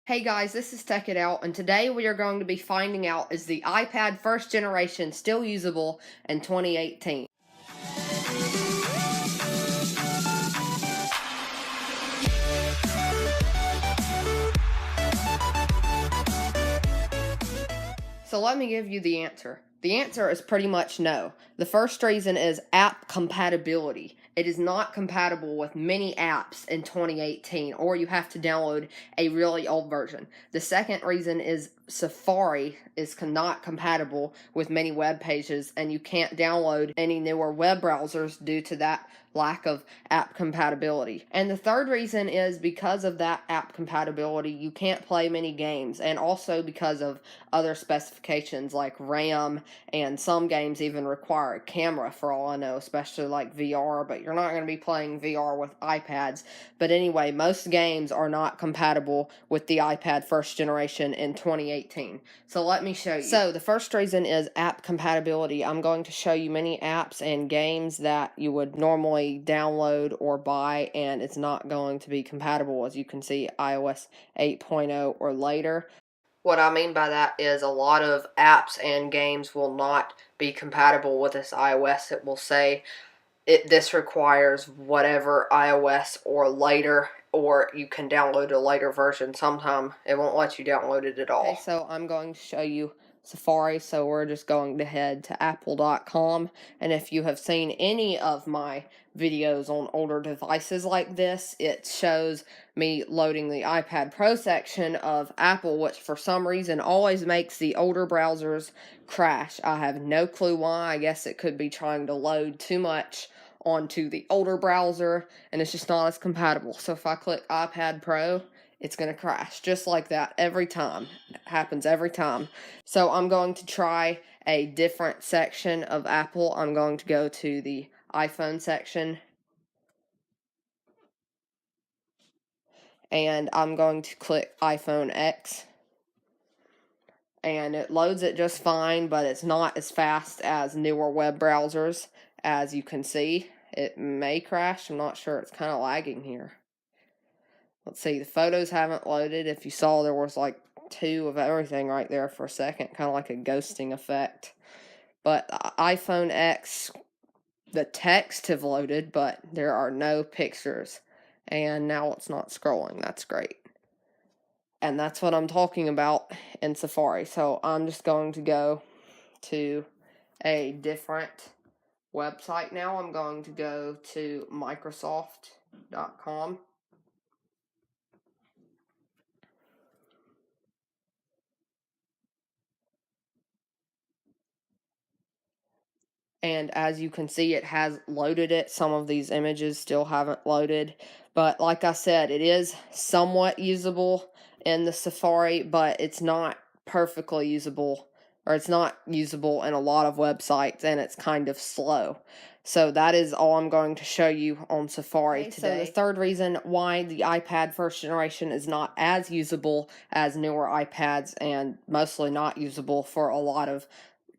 Hey guys, this is Tech It Out, and today we are going to be finding out, is the iPad first generation still usable in 2018? So let me give you the answer. The answer is pretty much no. The first reason is app compatibility. It is not compatible with many apps in 2018, or you have to download a really old version. The second reason is Safari is not compatible with many web pages, and you can't download any newer web browsers due to that lack of app compatibility. And the third reason is because of that app compatibility, you can't play many games, and also because of other specifications like RAM, and some games even require a camera for all I know, especially like VR, but you're not going to be playing VR with iPads. But anyway, most games are not compatible with the iPad first generation in 2018. So let me show you. So the first reason is app compatibility. I'm going to show you many apps and games that you would normally download or buy, and it's not going to be compatible, as you can see, iOS 8.0 or later. What I mean by that is a lot of apps and games will not be compatible with this iOS. It will say this requires whatever iOS or later, or you can download a later version. Sometime it won't let you download it at all. Okay, so I'm going to show you Safari, so we're just going to head to apple.com, and if you have seen any of my videos on older devices like this, it shows me loading the iPad Pro section of Apple, which for some reason always makes the older browsers crash. I have no clue why. I guess it could be trying to load too much onto the older browser, and it's just not as compatible. So if I click iPad Pro, it's going to crash just like that every time. It happens every time. So I'm going to try a different section of Apple. I'm going to go to the iPhone section, and I'm going to click iPhone X, and it loads it just fine, but it's not as fast as newer web browsers. As you can see, it may crash. I'm not sure. It's kind of lagging here. Let's see, the photos haven't loaded. If you saw, there was like 2 of everything right there for a second, kind of like a ghosting effect. But iPhone X, the text have loaded, but there are no pictures. And now it's not scrolling. That's great. And that's what I'm talking about in Safari. So I'm just going to go to a different website now. I'm going to go to Microsoft.com. And as you can see, it has loaded it. Some of these images still haven't loaded. But like I said, it is somewhat usable in the Safari, but it's not perfectly usable, or it's not usable in a lot of websites, and it's kind of slow. So that is all I'm going to show you on Safari today. So the third reason why the iPad first generation is not as usable as newer iPads, and mostly not usable for a lot of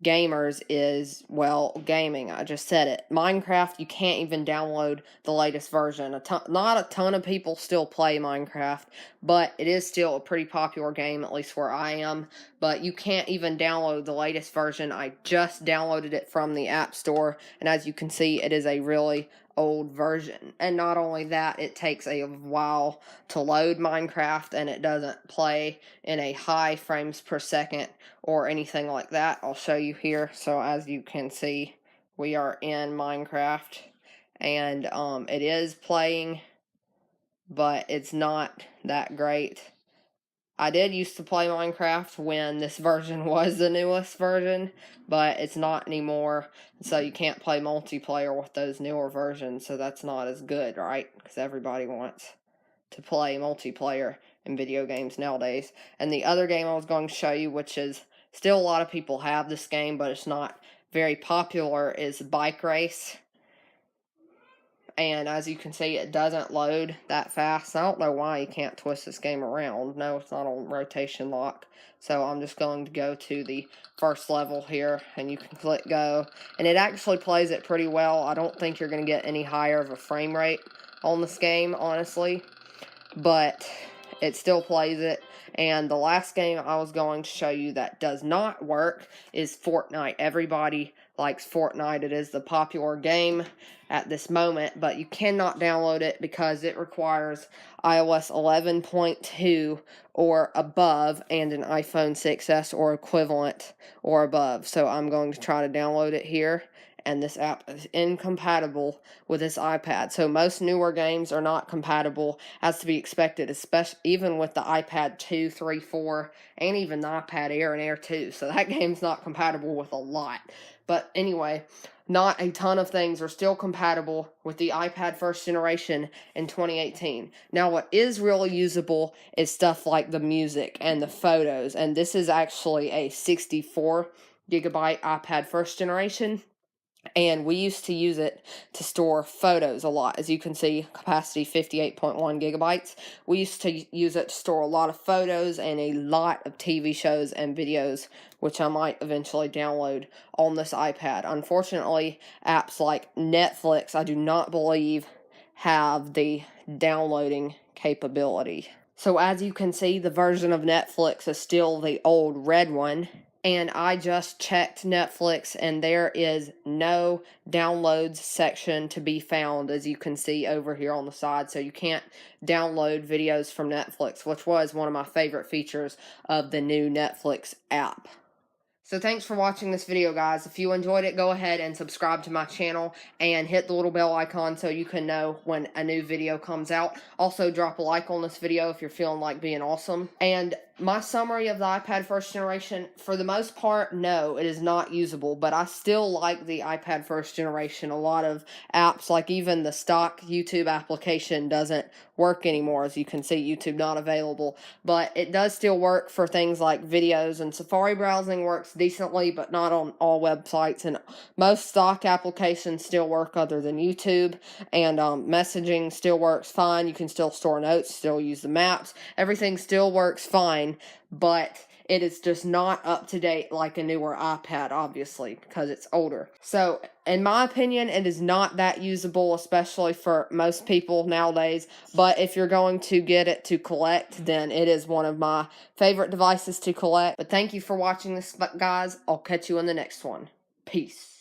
gamers, is, well, gaming. I just said it. Minecraft, you can't even download the latest version. Not a ton of people still play Minecraft, but it is still a pretty popular game, at least where I am. But you can't even download the latest version. I just downloaded it from the App Store, and as you can see, it is a really old version. And not only that, it takes a while to load Minecraft, and it doesn't play in a high frames per second or anything like that. I'll show you here. So as you can see, we are in Minecraft, and it is playing, but it's not that great. I did used to play Minecraft when this version was the newest version, but it's not anymore, so you can't play multiplayer with those newer versions, so that's not as good, right? Because everybody wants to play multiplayer in video games nowadays. And the other game I was going to show you, which is still a lot of people have this game, but it's not very popular, is Bike Race. And as you can see, it doesn't load that fast. I don't know why you can't twist this game around. No, it's not on rotation lock. So I'm just going to go to the first level here, and you can click go. And it actually plays it pretty well. I don't think you're going to get any higher of a frame rate on this game, honestly. But it still plays it. And the last game I was going to show you that does not work is Fortnite. Everybody likes Fortnite. It is the popular game at this moment, but you cannot download it because it requires iOS 11.2 or above and an iPhone 6s or equivalent or above. So I'm going to try to download it here, and this app is incompatible with this iPad. So most newer games are not compatible, as to be expected, especially even with the iPad 2, 3, 4, and even the iPad Air and Air 2. So that game's not compatible with a lot. But anyway, not a ton of things are still compatible with the iPad first generation in 2018. Now, what is really usable is stuff like the music and the photos, and this is actually a 64 gigabyte iPad first generation. And we used to use it to store photos a lot. As you can see, capacity 58.1 gigabytes. We used to use it to store a lot of photos and a lot of TV shows and videos, which I might eventually download on this iPad. Unfortunately, apps like Netflix, I do not believe, have the downloading capability. So as you can see, the version of Netflix is still the old red one. And I just checked Netflix, and there is no downloads section to be found, as you can see over here on the side. So you can't download videos from Netflix, which was one of my favorite features of the new Netflix app. So thanks for watching this video, guys. If you enjoyed it, go ahead and subscribe to my channel and hit the little bell icon so you can know when a new video comes out. Also, drop a like on this video if you're feeling like being awesome. And my summary of the iPad first generation, for the most part, no, it is not usable, but I still like the iPad first generation. A lot of apps, like even the stock YouTube application, doesn't work anymore. As you can see, YouTube not available, but it does still work for things like videos, and Safari browsing works decently, but not on all websites, and most stock applications still work other than YouTube, and messaging still works fine. You can still store notes, still use the maps, everything still works fine, but it is just not up to date like a newer iPad, obviously, because it's older. So, in my opinion, it is not that usable, especially for most people nowadays. But if you're going to get it to collect, then it is one of my favorite devices to collect. But thank you for watching this, guys. I'll catch you in the next one. Peace.